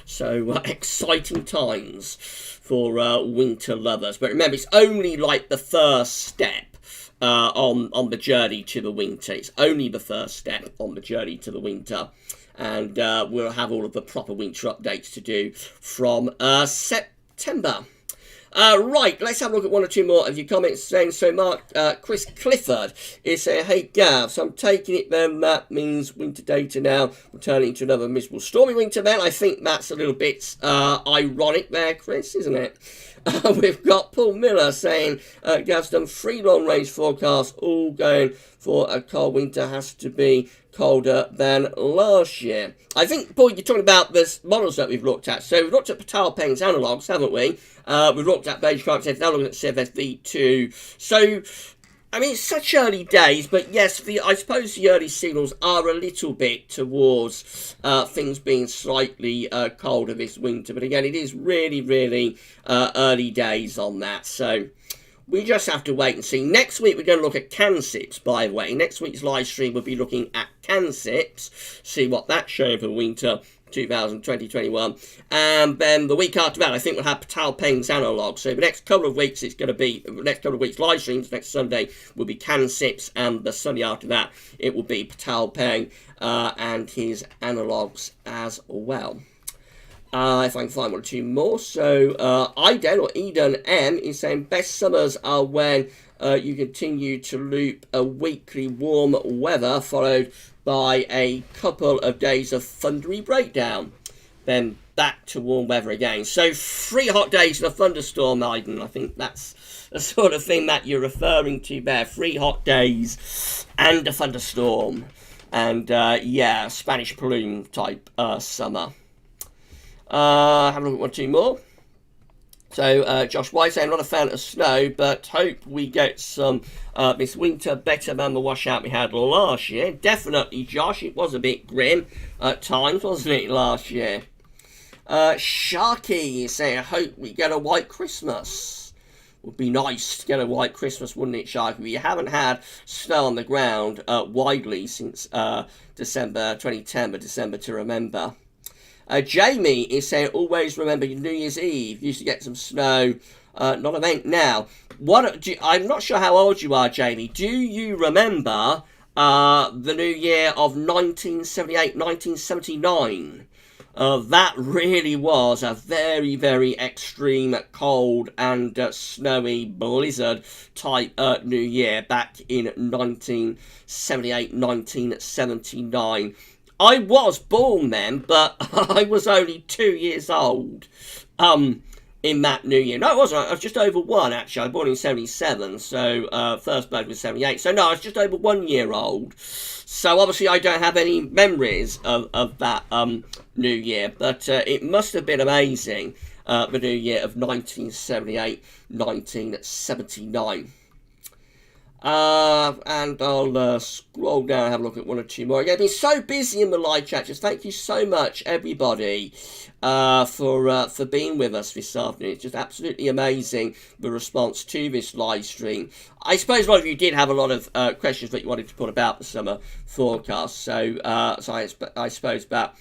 So exciting times for winter lovers. But remember, it's only like the first step on the journey to the winter. It's only the first step on the journey to the winter. And we'll have all of the proper winter updates to do from September. Right, let's have a look at one or two more of your comments saying, so Mark, Chris Clifford is saying, hey Gav, so I'm taking it then that means winter data now, we're turning into another miserable stormy winter then. I think that's a little bit ironic there, Chris, isn't it? We've got Paul Miller saying, Gav's done 3 long-range forecasts, all going for a cold winter, has to be colder than last year. I think, Paul, you're talking about the models that we've looked at. So we've looked at Patal Peng's analogues, haven't we? We've looked at Beige Carpet, now looking at CFS V2. So, I mean, it's such early days, but yes, I suppose the early signals are a little bit towards things being slightly colder this winter. But again, it is really, really early days on that. So we just have to wait and see. Next week, we're going to look at CANSIPs, by the way. Next week's live stream will be looking at CANSIPs, see what that's showing for winter 2020-21. And then the week after that, I think we'll have Patal Peng's analog. So the next couple of weeks, it's going to be, the next couple of weeks live streams, next Sunday will be CANSIPs, and the Sunday after that, it will be Patal Peng and his analogs as well. If I can find one or two more. So Eden M is saying best summers are when you continue to loop a weekly warm weather followed by a couple of days of thundery breakdown. Then back to warm weather again. So 3 hot days and a thunderstorm, Iden. I think that's the sort of thing that you're referring to there. 3 hot days and a thunderstorm. And yeah, Spanish plume type summer. Have a look at 1 or 2 more. So, Josh White saying, not a fan of snow, but hope we get some this winter better than the washout we had last year. Definitely, Josh, it was a bit grim at times, wasn't it, last year? Sharky is saying, I hope we get a white Christmas. Would be nice to get a white Christmas, wouldn't it, Sharky? We haven't had snow on the ground widely since December 2010, but December to remember. Jamie is saying, always remember New Year's Eve. Used to get some snow, not event now. I'm not sure how old you are, Jamie. Do you remember the New Year of 1978, 1979? That really was a very, very extreme cold and snowy blizzard type New Year back in 1978, 1979. I was born then, but I was only 2 years old in that New Year. No, it wasn't. I was just over one, actually. I was born in 77, so first birthday was 78. So, no, I was just over 1 year old. So, obviously, I don't have any memories of that New Year, but it must have been amazing, the New Year of 1978, 1979. And I'll scroll down and have a look at one or two more. I've been so busy in the live chat. Just thank you so much, everybody, for being with us this afternoon. It's just absolutely amazing, the response to this live stream. I suppose a lot of you did have a lot of questions that you wanted to put about the summer forecast. So I suppose that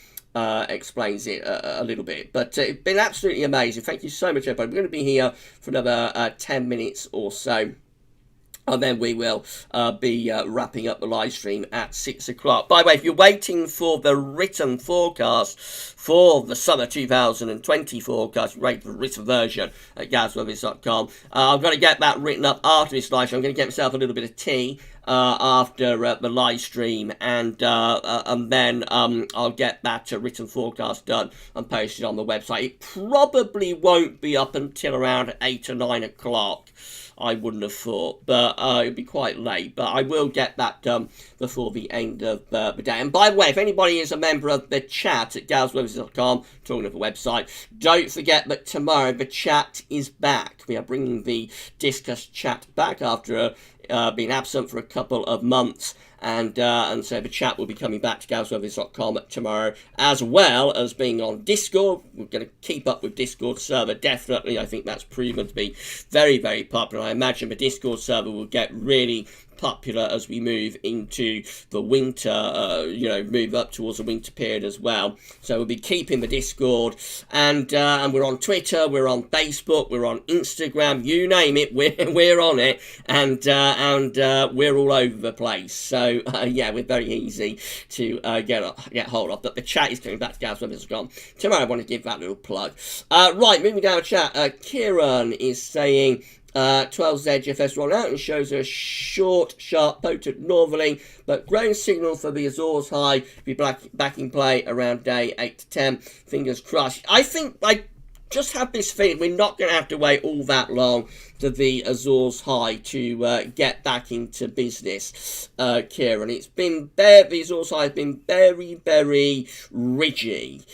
explains it a little bit. But it's been absolutely amazing. Thank you so much, everybody. We're going to be here for another 10 minutes or so. And then we will be wrapping up the live stream at 6 o'clock. By the way, if you're waiting for the written forecast for the summer 2020 forecast, rate the written version at GWV.com. I'm going to get that written up after this live stream. I'm going to get myself a little bit of tea after the live stream, and then I'll get that written forecast done and posted on the website. It probably won't be up until around 8 or 9 o'clock. I wouldn't have thought, but it'd be quite late. But I will get that done before the end of the day. And by the way, if anybody is a member of the chat at galswebs.com, talking of the website, don't forget that tomorrow the chat is back. We are bringing the Discuss chat back after being absent for a couple of months. And so the chat will be coming back to galswebs.com tomorrow, as well as being on Discord. We're going to keep up with Discord server, definitely. I think that's proven to be very, very popular. I imagine the Discord server will get really popular as we move into the winter, move up towards the winter period as well. So we'll be keeping the Discord, and we're on Twitter, we're on Facebook, we're on Instagram, you name it, we're on it, and we're all over the place. So we're very easy to get hold of. But the chat is coming back to GWV.com tomorrow. I want to give that little plug. Right, moving down the chat, Kieran is saying 12Z GFS roll out and shows a short, sharp, potent northerly, but growing signal for the Azores high to be back in play around day 8 to 10. Fingers crossed. I think I just have this feeling we're not going to have to wait all that long for the Azores high to get back into business, Kieran. It's been the Azores high has been very, very rigid.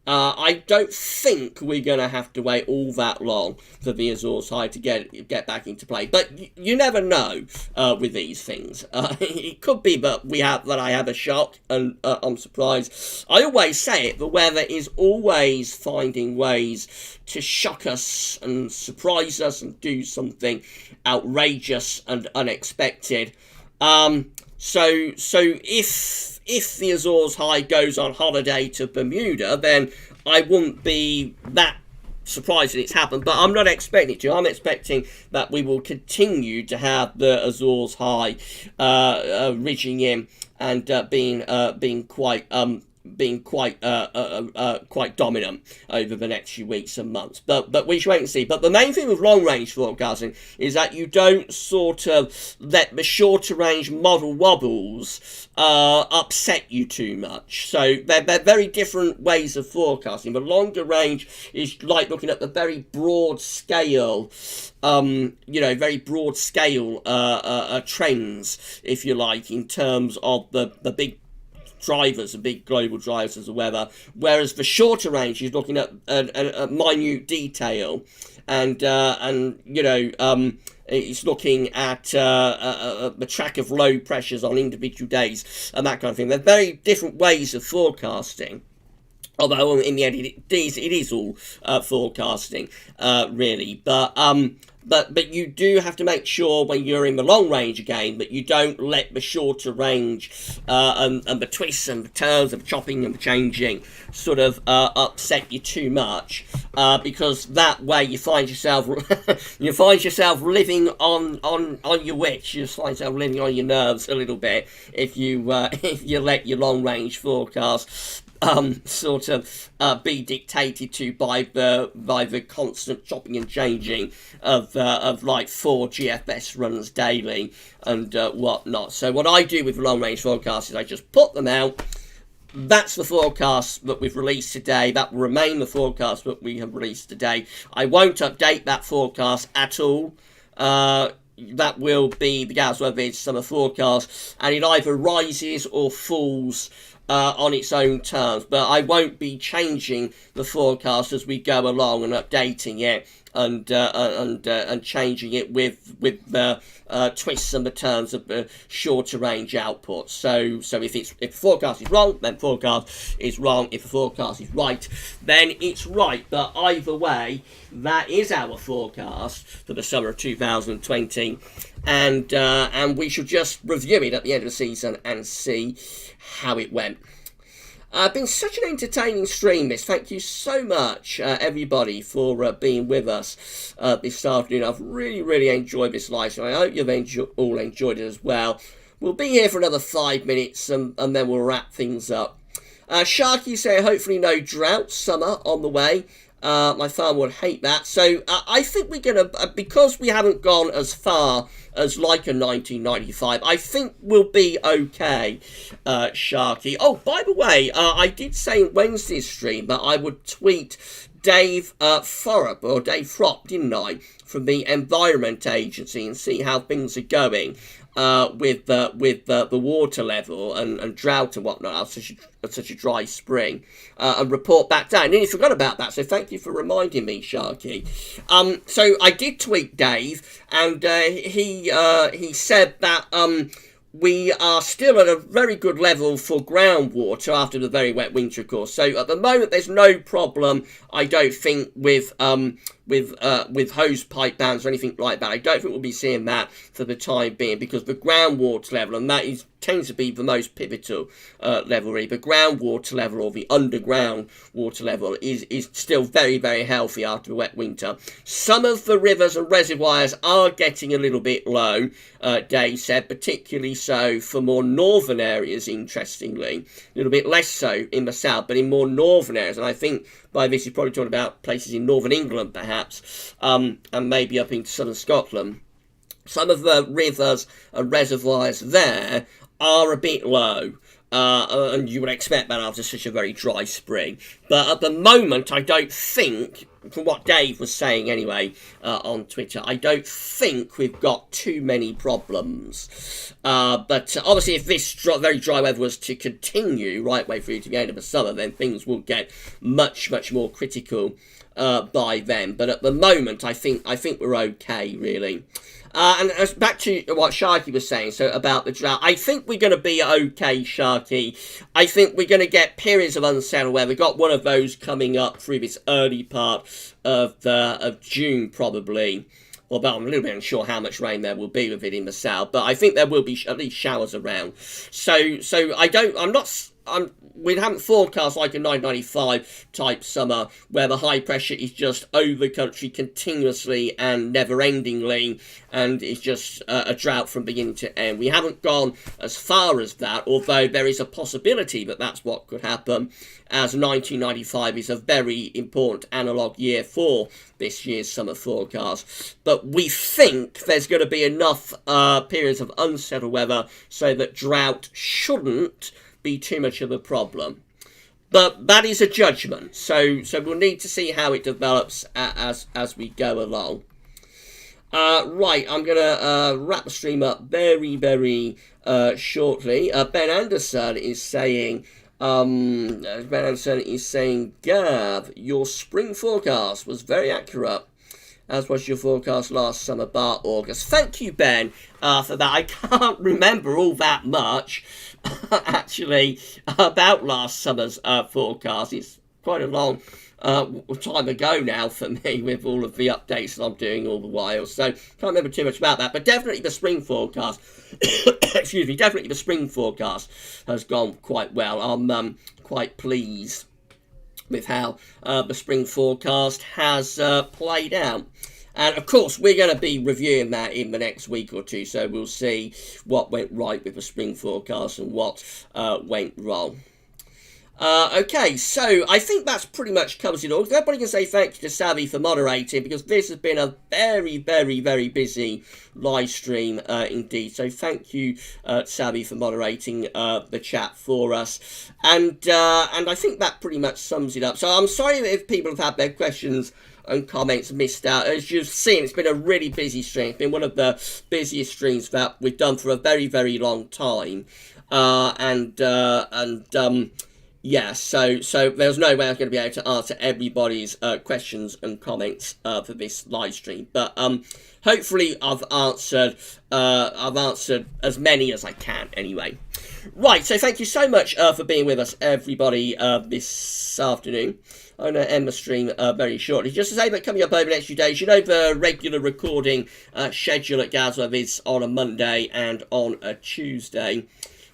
I don't think we're going to have to wait all that long for the Azores high to get back into play. But you never know with these things. It could be that I have a shock and I'm surprised. I always say it, the weather is always finding ways to shock us and surprise us and do something outrageous and unexpected. So if the Azores high goes on holiday to Bermuda, then I wouldn't be that surprised that it's happened. But I'm not expecting it to. I'm expecting that we will continue to have the Azores high reaching in and being quite dominant over the next few weeks and months. But we should wait and see. But the main thing with long range forecasting is that you don't sort of let the shorter range model wobbles upset you too much. So they're very different ways of forecasting. The longer range is like looking at the very broad scale, very broad scale trends, if you like, in terms of the big drivers, the big global drivers of the weather, whereas for shorter range, he's looking at minute detail, and it's looking at the track of low pressures on individual days and that kind of thing. They're very different ways of forecasting. Although in the end it is all forecasting, really. But you do have to make sure when you're in the long range game that you don't let the shorter range and the twists and the turns of chopping and the changing sort of upset you too much, because that way you find yourself living on your wits. You find yourself living on your nerves a little bit if you let your long range forecast sort of be dictated to by the constant chopping and changing of like 4 GFS runs daily and whatnot. So what I do with long range forecasts is I just put them out. That's the forecast that we've released today. That will remain the forecast that we have released today. I won't update that forecast at all. That will be the GWV Summer forecast, and it either rises or falls on its own terms, but I won't be changing the forecast as we go along and updating it and changing it with the twists and the turns of the shorter range output. So if the forecast is wrong, then forecast is wrong. If the forecast is right, then it's right. But either way, that is our forecast for the summer of 2020, and we should just review it at the end of the season and see how it went. Been such an entertaining stream, this. Thank you so much, everybody, for being with us this afternoon. I've really enjoyed this live stream. I hope you've all enjoyed it as well. We'll be here for another 5 minutes, and then we'll wrap things up. Sharky say, hopefully no drought summer on the way. My farm would hate that. So I think we're going to, because we haven't gone as far as like a 1995, I think we'll be okay, Sharky. Oh, by the way, I did say in Wednesday's stream that I would tweet Dave Frop, didn't I, from the Environment Agency, and see how things are going with the water level and drought and whatnot after such a dry spring, and report back down. I nearly forgot about that, so thank you for reminding me, Sharky. So I did tweet Dave, and he said that we are still at a very good level for groundwater after the very wet winter, of course. So at the moment, there's no problem, I don't think, with hose pipe bans or anything like that. I don't think we'll be seeing that for the time being, because the groundwater level, and that tends to be the most pivotal level, really. The groundwater level, or the underground water level, is still very healthy after the wet winter. Some of the rivers and reservoirs are getting a little bit low, Dave said, particularly so for more northern areas, interestingly. A little bit less so in the south, but in more northern areas. And I think by this he's probably talking about places in northern England, perhaps, and maybe up into southern Scotland. Some of the rivers and reservoirs there are a bit low, and you would expect that after such a very dry spring. But at the moment, I don't think, from what Dave was saying anyway on Twitter, I don't think we've got too many problems. But obviously, if this very dry weather was to continue right way through to the end of the summer, then things will get much more critical by then. But at the moment, I think we're okay, really. And back to what Sharky was saying, so about the drought, I think we're going to be okay, Sharky. I think we're going to get periods of unsettled weather. We've got one of those coming up through this early part of June, probably. Although I'm a little bit unsure how much rain there will be with it in the south, but I think there will be at least showers around. So we haven't forecast like a 995 type summer where the high pressure is just over the country continuously and never-endingly, and it's just a drought from beginning to end. We haven't gone as far as that, although there is a possibility that that's what could happen, as 1995 is a very important analogue year for this year's summer forecast. But we think there's going to be enough periods of unsettled weather so that drought shouldn't be too much of a problem. But that is a judgment, so we'll need to see how it develops as we go along. Right, I'm going to wrap the stream up very, very shortly. Ben Anderson is saying, Gav, your spring forecast was very accurate, as was your forecast last summer, bar August. Thank you, Ben, for that. I can't remember all that much, actually, about last summer's forecast. It's quite a long time ago now for me, with all of the updates that I'm doing all the while, so can't remember too much about that, but definitely the spring forecast excuse me, definitely the spring forecast has gone quite well. I'm quite pleased with how the spring forecast has played out. And of course, we're going to be reviewing that in the next week or two, so we'll see what went right with the spring forecast and what went wrong. Okay, so I think that's pretty much covers it all. So everybody can say thank you to Savvy for moderating, because this has been a very, very, very busy live stream indeed. So thank you, Savvy, for moderating the chat for us. And I think that pretty much sums it up. So I'm sorry if people have had their questions and comments missed out. As you've seen, it's been a really busy stream. It's been one of the busiest streams that we've done for a very, very long time. Yeah, so there's no way I'm going to be able to answer everybody's questions and comments for this live stream, but hopefully I've answered as many as I can anyway. Right, so thank you so much for being with us, everybody, this afternoon. I'm going to end the stream very shortly. Just to say that coming up over the next few days, you know, the regular recording schedule at GWV is on a Monday and on a Tuesday.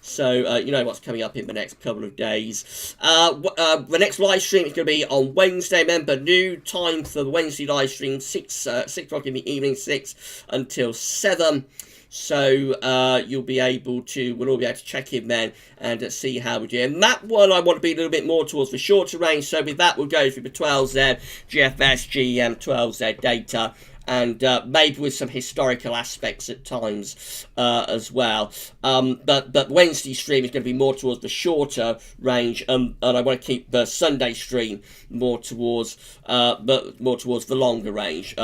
So, you know what's coming up in the next couple of days. The next live stream is going to be on Wednesday. Remember, new time for the Wednesday live stream, 6 o'clock in the evening, 6 until 7. So, we'll all be able to check in then and see how we do. And that one, I want to be a little bit more towards the shorter range. So, with that, we'll go through the 12Z, GFS, GEM, 12Z data, and maybe with some historical aspects at times as well. But Wednesday stream is going to be more towards the shorter range, and I want to keep the Sunday stream more towards the longer range,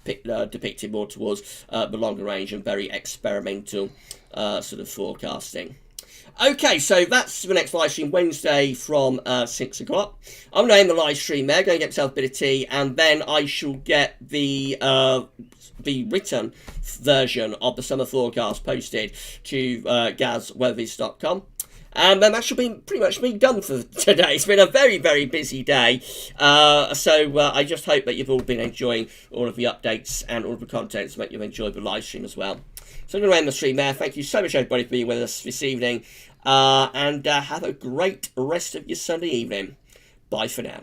depicted more towards the longer range and very experimental sort of forecasting. Okay, so that's the next live stream, Wednesday from 6 o'clock. I'm going to end the live stream there, go and get myself a bit of tea, and then I shall get the written version of the summer forecast posted to gazweatherviz.com. And then that should be pretty much me done for today. It's been a very, very busy day. So I just hope that you've all been enjoying all of the updates and all of the content, so that you've enjoyed the live stream as well. So I'm going to end the stream there. Thank you so much, everybody, for being with us this evening. And have a great rest of your Sunday evening. Bye for now.